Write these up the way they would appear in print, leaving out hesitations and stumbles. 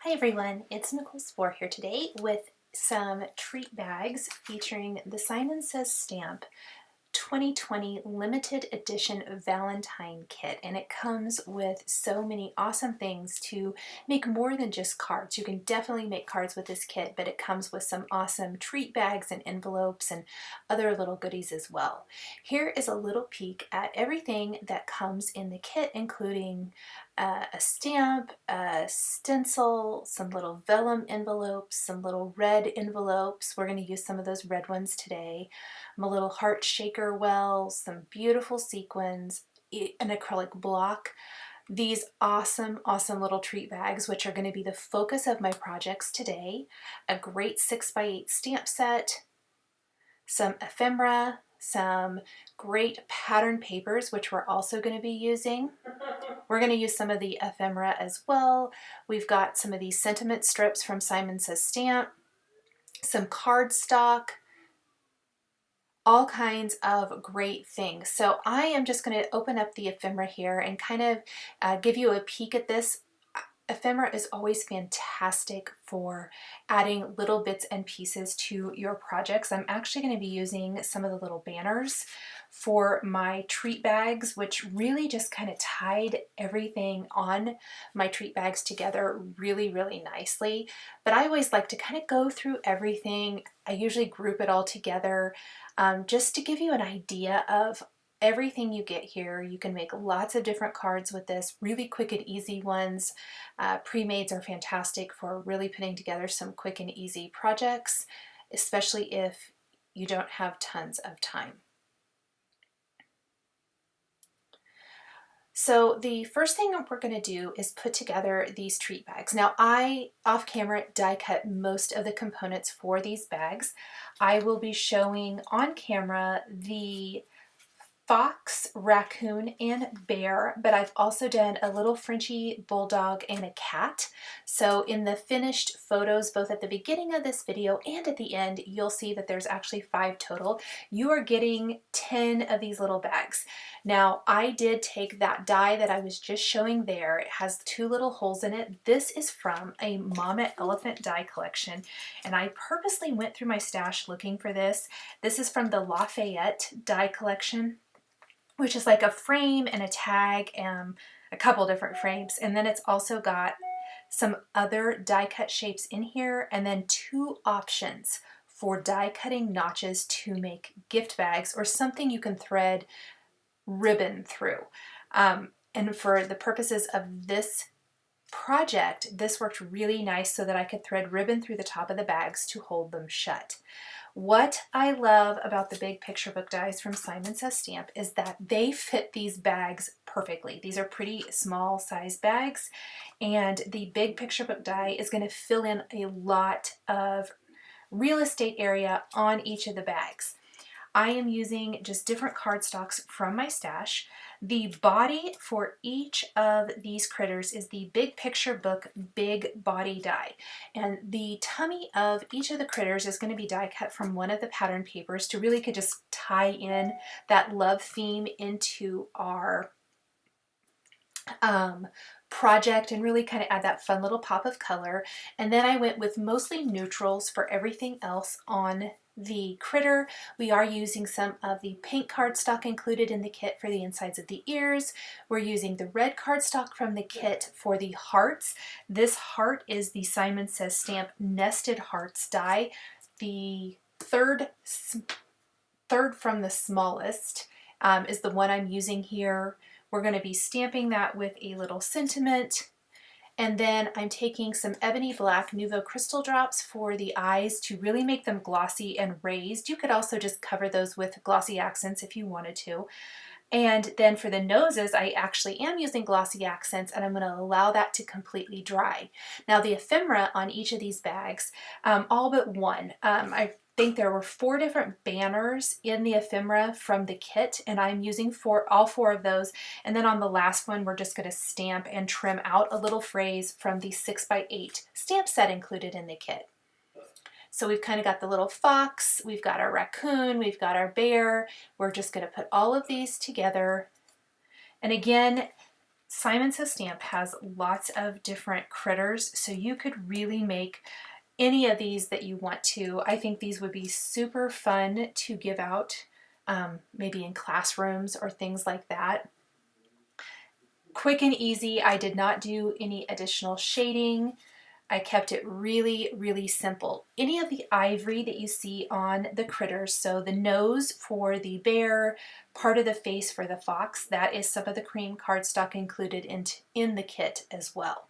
Hi everyone, it's Nicole Spohr here today with some treat bags featuring the Simon Says stamp 2020 limited edition Valentine Kit, and it comes with so many awesome things to make more than just cards. You can definitely make cards with this kit, but it comes with some awesome treat bags and envelopes and other little goodies as well. Here is a little peek at everything that comes in the kit, including a stamp, a stencil, some little vellum envelopes, some little red envelopes. We're going to use some of those red ones today. A little heart shaker well, some beautiful sequins, an acrylic block, these awesome little treat bags, which are going to be the focus of my projects today, a great 6x8 stamp set, some ephemera, some great pattern papers, which we're also going to be using. We're going to use some of the ephemera as well. We've got some of these sentiment strips from Simon Says Stamp, some cardstock, all kinds of great things. So I am just going to open up the ephemera here and kind of give you a peek at this. Ephemera is always fantastic for adding little bits and pieces to your projects. I'm actually going to be using some of the little banners for my treat bags, which really just kind of tied everything on my treat bags together really nicely. But I always like to kind of go through everything. I usually group it all together just to give you an idea of everything you get here. You can make lots of different cards with this, really quick and easy ones. Pre-mades are fantastic for really putting together some quick and easy projects, especially if you don't have tons of time. So the first thing we're going to do is put together these treat bags. Now I, off camera, die cut most of the components for these bags. I will be showing on camera the fox, raccoon, and bear, but I've also done a little Frenchy bulldog and a cat. So in the finished photos, both at the beginning of this video and at the end, you'll see that there's actually 5 total. You are getting 10 of these little bags. Now, I did take that die that I was just showing there. It has 2 little holes in it. This is from a Mama Elephant die collection, and I purposely went through my stash looking for this. This is from the Lafayette die collection, which is like a frame and a tag and a couple different frames. And then it's also got some other die cut shapes in here, and then 2 options for die cutting notches to make gift bags or something you can thread ribbon through. And for the purposes of this project, this worked really nice so that I could thread ribbon through the top of the bags to hold them shut. What I love about the big picture book dies from Simon Says Stamp is that they fit these bags perfectly. These are pretty small size bags, and the big picture book die is going to fill in a lot of real estate area on each of the bags. I am using just different cardstocks from my stash. The body for each of these critters is the Big Picture Book Big Body die. And the tummy of each of the critters is going to be die cut from one of the pattern papers to really could just tie in that love theme into our project and really kind of add that fun little pop of color. And then I went with mostly neutrals for everything else on the critter. We are using some of the pink cardstock included in the kit for the insides of the ears. We're using the red cardstock from the kit for the hearts. This heart is the Simon Says Stamp Nested Hearts die. The third from the smallest is the one I'm using here. We're going to be stamping that with a little sentiment. And then I'm taking some Ebony Black Nouveau Crystal Drops for the eyes to really make them glossy and raised. You could also just cover those with glossy accents if you wanted to. And then for the noses, I actually am using glossy accents, and I'm going to allow that to completely dry. Now the ephemera on each of these bags, all but one, I think there were 4 different banners in the ephemera from the kit, and I'm using all 4 of those. And then on the last one, we're just going to stamp and trim out a little phrase from the 6x8 stamp set included in the kit. So we've kind of got the little fox, we've got our raccoon, we've got our bear. We're just going to put all of these together. And again, Simon Says Stamp has lots of different critters, so you could really make any of these that you want to. I think these would be super fun to give out, maybe in classrooms or things like that. Quick and easy. I did not do any additional shading. I kept it really, really simple. Any of the ivory that you see on the critters, so the nose for the bear, part of the face for the fox, that is some of the cream cardstock included in the kit as well.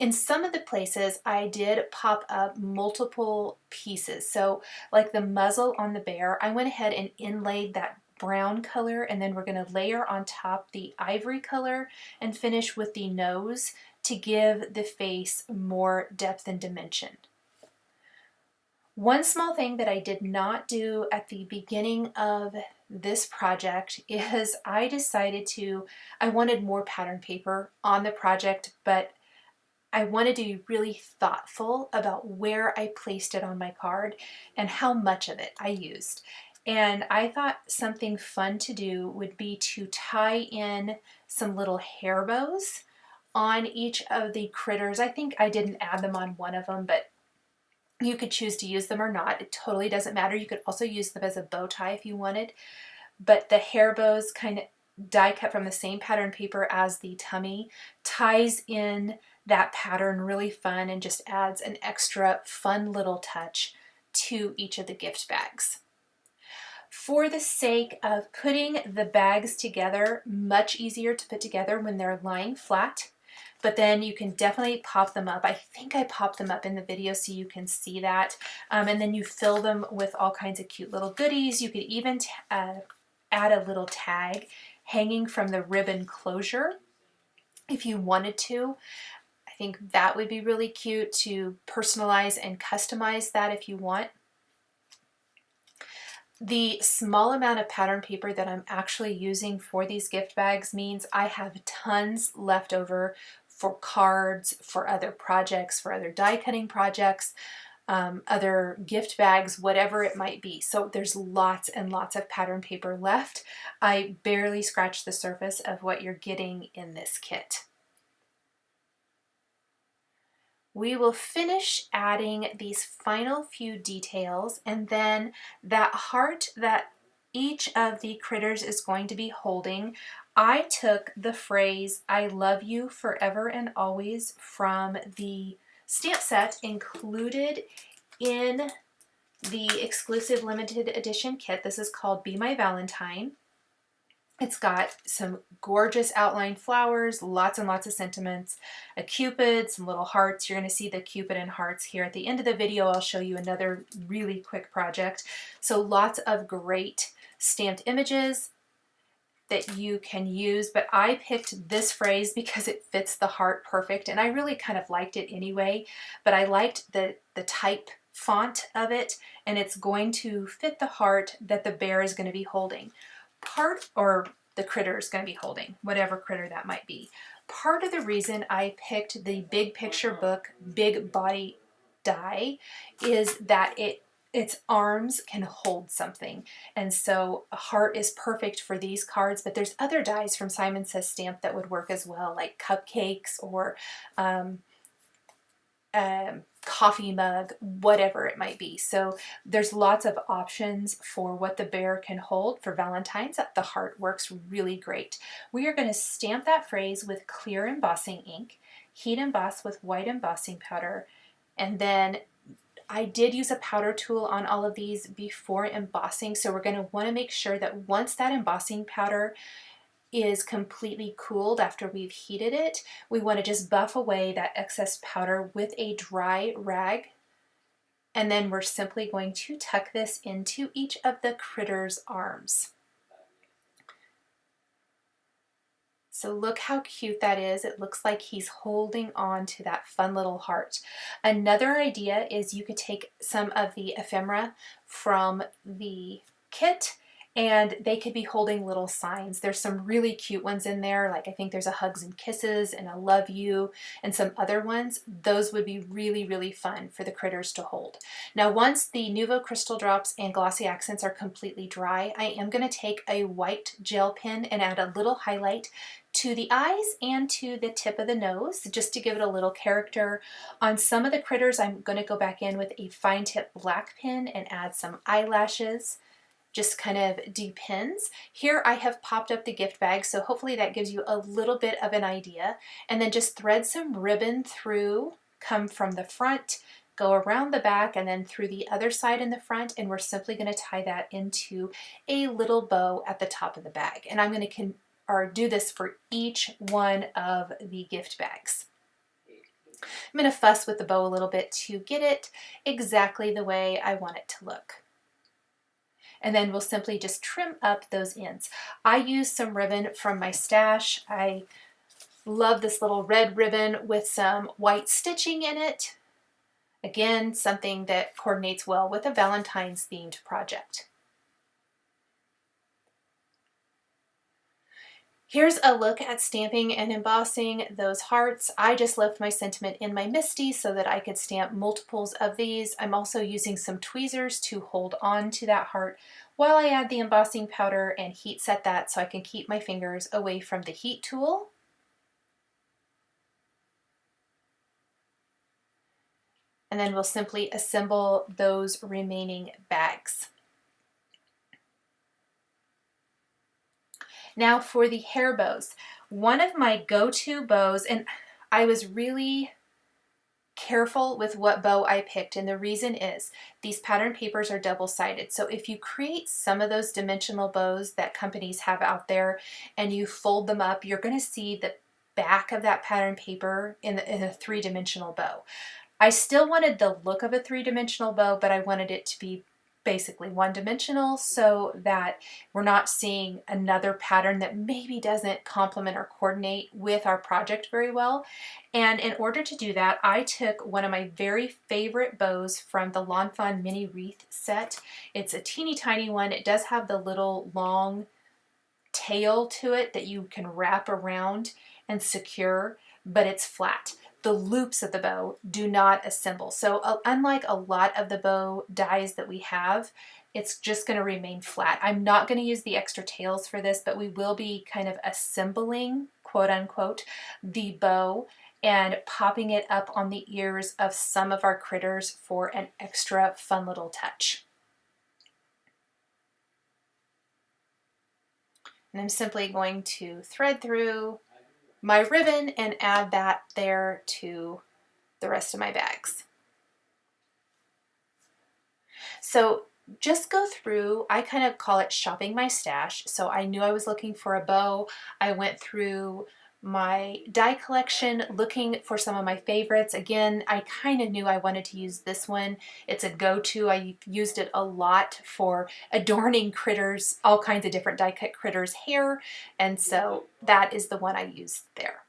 In some of the places, I did pop up multiple pieces. So like the muzzle on the bear, I went ahead and inlaid that brown color, and then we're going to layer on top the ivory color and finish with the nose to give the face more depth and dimension. One small thing that I did not do at the beginning of this project is I wanted more pattern paper on the project, but I wanted to be really thoughtful about where I placed it on my card and how much of it I used. And I thought something fun to do would be to tie in some little hair bows on each of the critters. I think I didn't add them on one of them, but you could choose to use them or not. It totally doesn't matter. You could also use them as a bow tie if you wanted. But the hair bows, kind of die cut from the same pattern paper as the tummy, ties in that pattern really fun and just adds an extra fun little touch to each of the gift bags. For the sake of putting the bags together, much easier to put together when they're lying flat, but then you can definitely pop them up. I think I popped them up in the video so you can see that. And then you fill them with all kinds of cute little goodies. You could even add a little tag hanging from the ribbon closure if you wanted to. I think that would be really cute to personalize and customize that if you want. The small amount of pattern paper that I'm actually using for these gift bags means I have tons left over for cards, for other projects, for other die cutting projects, other gift bags, whatever it might be. So there's lots and lots of pattern paper left. I barely scratched the surface of what you're getting in this kit. We will finish adding these final few details, and then that heart that each of the critters is going to be holding, I took the phrase, "I love you forever and always," from the stamp set included in the exclusive limited edition kit. This is called Be My Valentine. It's got some gorgeous outlined flowers, lots and lots of sentiments, a cupid, some little hearts. You're going to see the cupid and hearts here. At the end of the video, I'll show you another really quick project. So lots of great stamped images that you can use, but I picked this phrase because it fits the heart perfect, and I really kind of liked it anyway, but I liked the type font of it, and it's going to fit the heart that the bear is going to be holding. Or the critter is going to be holding, whatever critter that might be. Part of the reason I picked the Big Picture Book Big Body die is that its arms can hold something, and so a heart is perfect for these cards, but there's other dies from Simon Says Stamp that would work as well, like cupcakes or coffee mug, whatever it might be. So there's lots of options for what the bear can hold for Valentine's. The heart works really great. We are going to stamp that phrase with clear embossing ink, heat emboss with white embossing powder, and then I did use a powder tool on all of these before embossing, so we're going to want to make sure that once that embossing powder is completely cooled after we've heated it, we want to just buff away that excess powder with a dry rag, and then we're simply going to tuck this into each of the critter's arms. So look how cute that is. It looks like he's holding on to that fun little heart. Another idea is you could take some of the ephemera from the kit and they could be holding little signs. There's some really cute ones in there, like I think there's a hugs and kisses and a love you and some other ones. Those would be really, really fun for the critters to hold. Now, once the Nuvo Crystal Drops and Glossy Accents are completely dry, I am going to take a white gel pen and add a little highlight to the eyes and to the tip of the nose, just to give it a little character. On some of the critters, I'm going to go back in with a fine tip black pen and add some eyelashes. Just kind of depends. Here I have popped up the gift bag, so hopefully that gives you a little bit of an idea. And then just thread some ribbon through, come from the front, go around the back, and then through the other side in the front, and we're simply going to tie that into a little bow at the top of the bag. And I'm going to do this for each one of the gift bags. I'm going to fuss with the bow a little bit to get it exactly the way I want it to look. And then we'll simply just trim up those ends. I used some ribbon from my stash. I love this little red ribbon with some white stitching in it. Again, something that coordinates well with a Valentine's themed project. Here's a look at stamping and embossing those hearts. I just left my sentiment in my MISTI so that I could stamp multiples of these. I'm also using some tweezers to hold on to that heart while I add the embossing powder and heat set that so I can keep my fingers away from the heat tool. And then we'll simply assemble those remaining bags. Now for the hair bows. One of my go-to bows, and I was really careful with what bow I picked, and the reason is these pattern papers are double-sided. So if you create some of those dimensional bows that companies have out there and you fold them up, you're going to see the back of that pattern paper in a three-dimensional bow. I still wanted the look of a three-dimensional bow, but I wanted it to be basically one-dimensional so that we're not seeing another pattern that maybe doesn't complement or coordinate with our project very well. And in order to do that, I took one of my very favorite bows from the Lawn Fawn mini wreath set. It's a teeny tiny one. It does have the little long tail to it that you can wrap around and secure, but it's flat. The loops of the bow do not assemble. So unlike a lot of the bow dies that we have, it's just going to remain flat. I'm not going to use the extra tails for this, but we will be kind of assembling, quote unquote, the bow and popping it up on the ears of some of our critters for an extra fun little touch. And I'm simply going to thread through my ribbon and add that there to the rest of my bags. So just go through, I kind of call it shopping my stash. So I knew I was looking for a bow. I went through my die collection looking for some of my favorites. Again, I kind of knew I wanted to use this one. It's a go-to. I used it a lot for adorning critters, all kinds of different die cut critters' hair, and so that is the one I used there.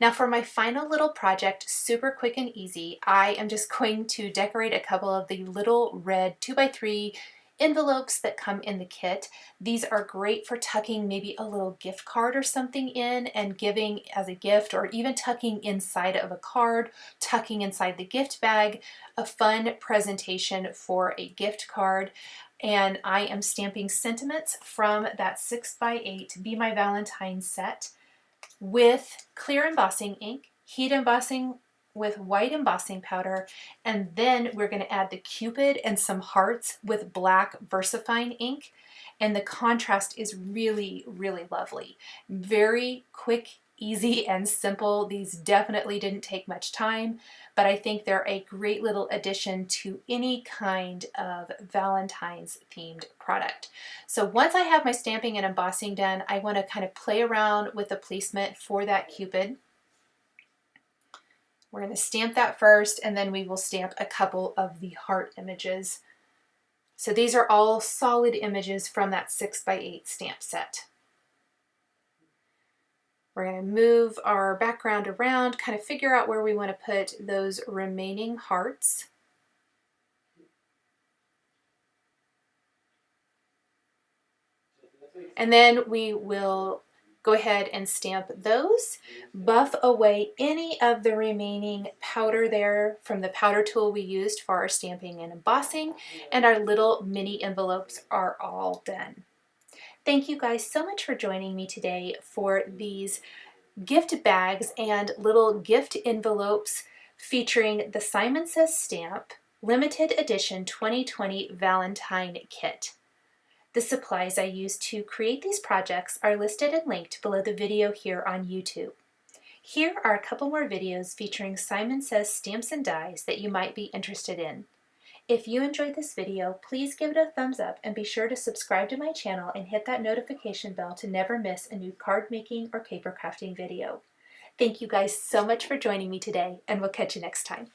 Now for my final little project, super quick and easy, I am just going to decorate a couple of the little red 2x3 envelopes that come in the kit. These are great for tucking maybe a little gift card or something in and giving as a gift, or even tucking inside of a card, tucking inside the gift bag, a fun presentation for a gift card. And I am stamping sentiments from that 6x8 Be My Valentine set with clear embossing ink, heat embossing with white embossing powder, and then we're going to add the Cupid and some hearts with black VersaFine ink, and the contrast is really, really lovely. Very quick, easy, and simple. These definitely didn't take much time, but I think they're a great little addition to any kind of Valentine's themed product. So once I have my stamping and embossing done, I want to kind of play around with the placement for that Cupid. We're going to stamp that first, and then we will stamp a couple of the heart images. So these are all solid images from that 6x8 stamp set. We're going to move our background around, kind of figure out where we want to put those remaining hearts. And then we will go ahead and stamp those, buff away any of the remaining powder there from the powder tool we used for our stamping and embossing, and our little mini envelopes are all done. Thank you guys so much for joining me today for these gift bags and little gift envelopes featuring the Simon Says Stamp Limited Edition 2020 Valentine Kit. The supplies I used to create these projects are listed and linked below the video here on YouTube. Here are a couple more videos featuring Simon Says stamps and dies that you might be interested in. If you enjoyed this video, please give it a thumbs up and be sure to subscribe to my channel and hit that notification bell to never miss a new card making or paper crafting video. Thank you guys so much for joining me today, and we'll catch you next time.